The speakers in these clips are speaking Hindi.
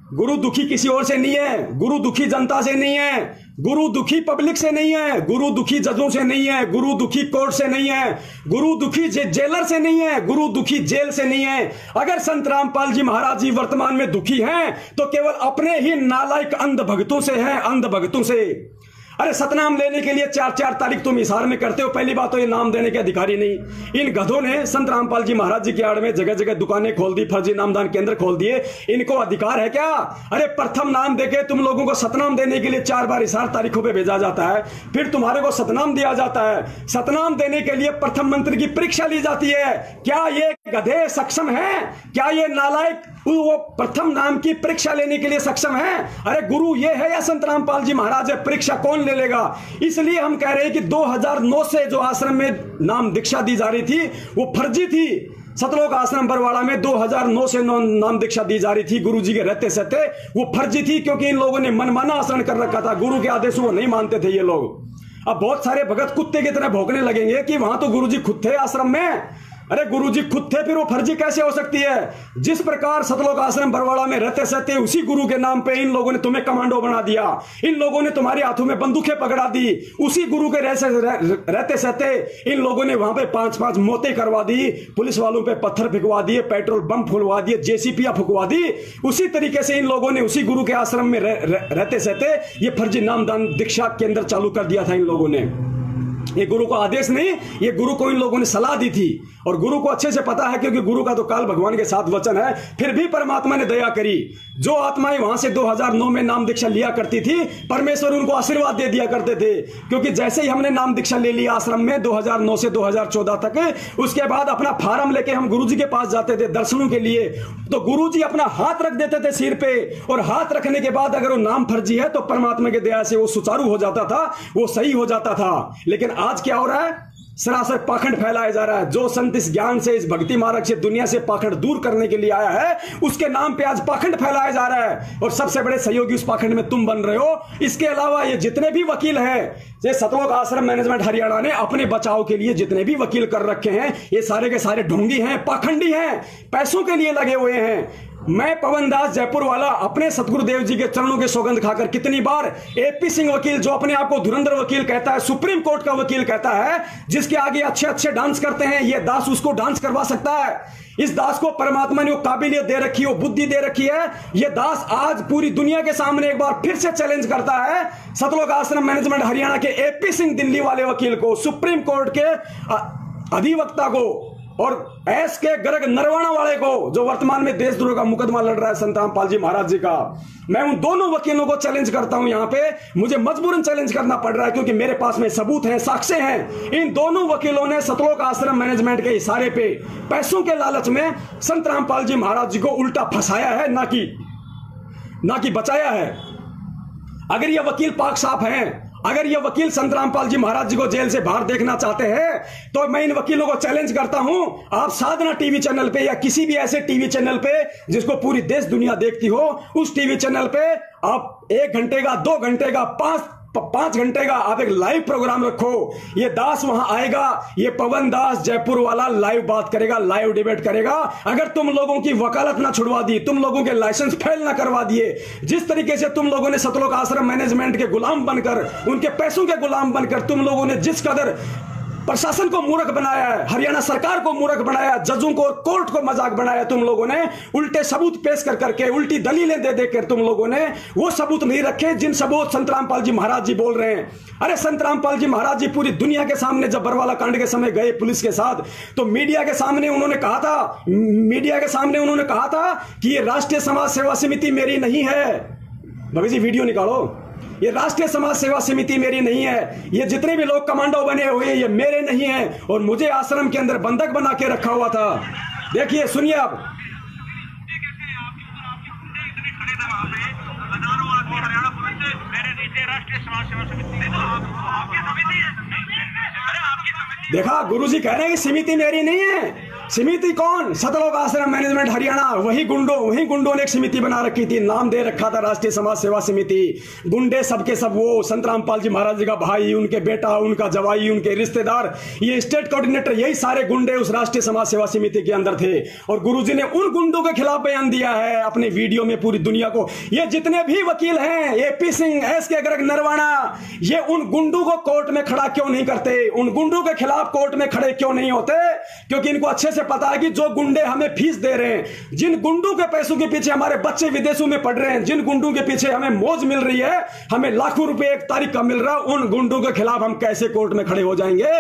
गुरु दुखी किसी और से नहीं है, गुरु दुखी जनता से नहीं है, गुरु दुखी पब्लिक से नहीं है, गुरु दुखी जजों से नहीं है, गुरु दुखी कोर्ट से नहीं है, गुरु दुखी जेलर से नहीं है, गुरु दुखी जेल से नहीं है। अगर संत रामपाल जी महाराज जी वर्तमान में दुखी हैं तो केवल अपने ही नालायक अंध भक्तों से हैं, अंध भक्तों से। अरे सतनाम लेने के लिए 4-4 तारीख तुम इशार में करते हो। पहली बात तो ये नाम देने के अधिकारी नहीं। इन गधों ने संत रामपाल जी महाराज जी की आड़ में जगह जगह दुकानें खोल दी, फर्जी नामदान केंद्र खोल दिए। इनको अधिकार है क्या? अरे प्रथम नाम देके तुम लोगों को सतनाम देने के लिए 4 बार इशार तारीखों पे भेजा जाता है, फिर तुम्हारे को सतनाम दिया जाता है। सतनाम देने के लिए प्रथम मंत्र की परीक्षा ली जाती है। क्या ये गधे सक्षम है? क्या ये नालायक वो प्रथम नाम की परीक्षा लेने के लिए सक्षम है? अरे गुरु ये है या संत रामपाल जी महाराज है? परीक्षा कौन ले लेगा? इसलिए हम कह रहे हैं कि 2009 से जो आश्रम में नाम दीक्षा दी जा रही थी वो फर्जी थी। सतलोक आश्रम बरवाड़ा में 2009 से नाम दीक्षा दी जा रही थी गुरु जी के रहते सहते, वो फर्जी थी क्योंकि इन लोगों ने मनमाना आचरण कर रखा था। गुरु के आदेशों को नहीं मानते थे ये लोग। अब बहुत सारे भगत कुत्ते की तरह भौंकने लगेंगे कि वहां तो गुरु जी खुद थे आश्रम में। अरे गुरुजी खुद थे, फिर वो फर्जी कैसे हो सकती है? जिस प्रकार सतलोक आश्रम बरवाड़ा में रहते सहते उसी गुरु के नाम पे इन लोगों ने तुम्हें कमांडो बना दिया, इन लोगों ने तुम्हारे हाथों में बंदूकें पकड़ा दी। उसी गुरु के रहते सहते इन लोगों ने वहां पे 5-5 मौतें करवा दी, पुलिस वालों पे पत्थर फेंकवा दिए, पेट्रोल बम फुलवा दिए, जेसीपीया फुकवा दी। उसी तरीके से इन लोगों ने उसी गुरु के आश्रम में रहते सहते ये फर्जी नामदान दीक्षा केंद्र चालू कर दिया था इन लोगों ने। ये गुरु को आदेश नहीं, ये गुरु को इन लोगों ने सलाह दी थी। और गुरु को अच्छे से पता है क्योंकि गुरु का तो काल भगवान के साथ वचन है। फिर भी परमात्मा ने दया करी। जो आत्माएं वहां से 2009 में नाम दीक्षा लिया करती थी, परमेश्वर उनको आशीर्वाद दे दिया करते थे। क्योंकि जैसे ही हमने नाम दीक्षा ले लिया आश्रम में 2009 से 2014 तक, उसके बाद अपना फार्म लेके हम गुरु जी के पास जाते थे दर्शनों के लिए, तो गुरु जी अपना हाथ रख देते थे सिर पे। और हाथ रखने के बाद अगर वो नाम फर्जी है तो परमात्मा की दया से वो सुचारू हो जाता था, वो सही हो जाता था। लेकिन आज क्या हो रहा है? सरासर पाखंड फैलाया जा रहा है। जो संत इस ज्ञान से, इस भक्ति मार्ग से दुनिया से पाखंड दूर करने के लिए आया है, उसके नाम पे आज पाखंड फैलाया जा रहा है। और सबसे बड़े सहयोगी उस पाखंड में तुम बन रहे हो। इसके अलावा ये जितने भी वकील हैं, ये सतलोक आश्रम मैनेजमेंट हरियाणा ने अपने बचाव के लिए जितने भी वकील कर रखे हैं, ये सारे के सारे ढोंगी हैं, पाखंडी हैं, पैसों के लिए लगे हुए हैं। मैं पवन दास जयपुर वाला अपने सतगुरुदेव जी के चरणों के सौगंध खाकर कितनी बार एपी सिंह वकील, जो अपने आप को धुरंधर वकील कहता है, सुप्रीम कोर्ट का वकील कहता है, जिसके आगे अच्छे अच्छे डांस करते हैं, ये दास उसको डांस करवा सकता है। इस दास को परमात्मा ने वो काबिलियत दे रखी है, वो बुद्धि दे रखी है। ये दास आज पूरी दुनिया के सामने एक बार फिर से चैलेंज करता है सतलोक आश्रम मैनेजमेंट हरियाणा के एपी सिंह दिल्ली वाले वकील को, सुप्रीम कोर्ट के अधिवक्ता को, और एस के गर्ग नरवाणा वाले को, जो वर्तमान में देशद्रोह का मुकदमा लड़ रहा है संत रामपाल जी महाराज जी का। मैं उन दोनों वकीलों को चैलेंज करता हूं। यहां पे मुझे मजबूरन चैलेंज करना पड़ रहा है क्योंकि मेरे पास में सबूत हैं, साक्ष्य हैं। इन दोनों वकीलों ने सतलोक आश्रम मैनेजमेंट के इशारे पे, पैसों के लालच में संत रामपाल जी महाराज जी को उल्टा फंसाया है, ना कि बचाया है। अगर ये वकील पाक साफ हैं, अगर ये वकील संत रामपाल जी महाराज जी को जेल से बाहर देखना चाहते हैं, तो मैं इन वकीलों को चैलेंज करता हूं, आप साधना टीवी चैनल पे या किसी भी ऐसे टीवी चैनल पे जिसको पूरी देश दुनिया देखती हो, उस टीवी चैनल पे आप 1 घंटे का, 2 घंटे का, 5 घंटे का आप एक लाइव प्रोग्राम रखो। ये दास वहां आएगा, ये पवन दास जयपुर वाला लाइव बात करेगा, लाइव डिबेट करेगा। अगर तुम लोगों की वकालत ना छुड़वा दी, तुम लोगों के लाइसेंस फेल ना करवा दिए, जिस तरीके से तुम लोगों ने सतलोक आश्रम मैनेजमेंट के गुलाम बनकर, उनके पैसों के गुलाम बनकर तुम लोगों ने जिस कदर प्रशासन को मूर्ख बनाया है, हरियाणा सरकार को मूर्ख बनाया, जजों को और कोर्ट को मजाक बनाया तुम लोगों ने, उल्टे सबूत पेश कर करके, उल्टी दलीलें दे देकर तुम लोगों ने वो सबूत नहीं रखे जिन सबूत संत रामपाल जी महाराज जी बोल रहे हैं। अरे संत रामपाल जी महाराज जी पूरी दुनिया के सामने जब बरवाला कांड के समय गए पुलिस के साथ, तो मीडिया के सामने उन्होंने कहा था कि ये राष्ट्रीय समाज सेवा समिति मेरी नहीं है। भगत जी वीडियो निकालो। ये राष्ट्रीय समाज सेवा समिति मेरी नहीं है, ये जितने भी लोग कमांडो बने हुए ये मेरे नहीं हैं, और मुझे आश्रम के अंदर बंधक बना के रखा हुआ था। देखिए, सुनिए आप। देखा, गुरुजी कह रहे हैं कि समिति मेरी नहीं है। समिति कौन? सतलोक आश्रम मैनेजमेंट हरियाणा, वही गुंडों ने एक समिति बना रखी थी, नाम दे रखा था राष्ट्रीय समाज सेवा समिति। गुंडे सबके सब वो संत रामपाल जी महाराज जी का भाई, उनके बेटा, उनका जवाई, उनके रिश्तेदार, ये स्टेट कोऑर्डिनेटर, यही सारे गुंडे उस राष्ट्रीय समाज सेवा समिति के अंदर थे। और गुरुजी ने उन गुंडों के खिलाफ बयान दिया है अपने वीडियो में पूरी दुनिया को। ये जितने भी वकील हैं, एपी सिंह, एसके गर्ग, नरवाणा, ये उन गुंडों को कोर्ट में खड़ा क्यों नहीं करते? उन गुंडों के खिलाफ कोर्ट में खड़े क्यों नहीं होते? क्योंकि इनको अच्छे से पता है कि जो गुंडे हमें फीस दे रहे हैं, जिन गुंडों के पैसों के पीछे हमारे बच्चे विदेशों में पढ़ रहे हैं, जिन गुंडों के पीछे हमें मौज मिल रही है, हमें लाखों रुपए एक तारीख का मिल रहा है, उन गुंडों के खिलाफ हम कैसे कोर्ट में खड़े हो जाएंगे?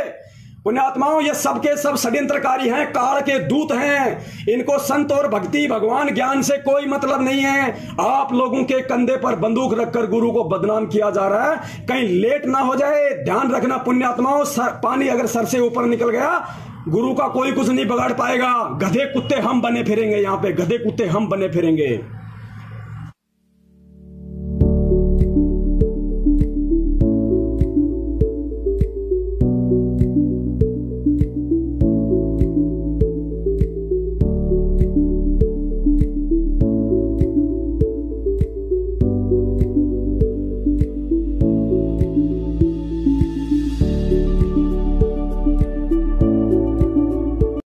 पुण्यात्माओं, ये सबके सब षड्यंत्रकारी हैं, काल के दूत हैं। इनको संत और भक्ति, भगवान, ज्ञान से कोई मतलब नहीं है। आप लोगों के कंधे पर बंदूक रखकर गुरु को बदनाम किया जा रहा है, कहीं लेट ना हो जाए, ध्यान रखना पुण्यात्माओं। पानी अगर सर से ऊपर निकल गया, गुरु का कोई कुछ नहीं बिगाड़ पाएगा। गधे कुत्ते हम बने फिरेंगे, यहां पे गधे कुत्ते हम बने फिरेंगे।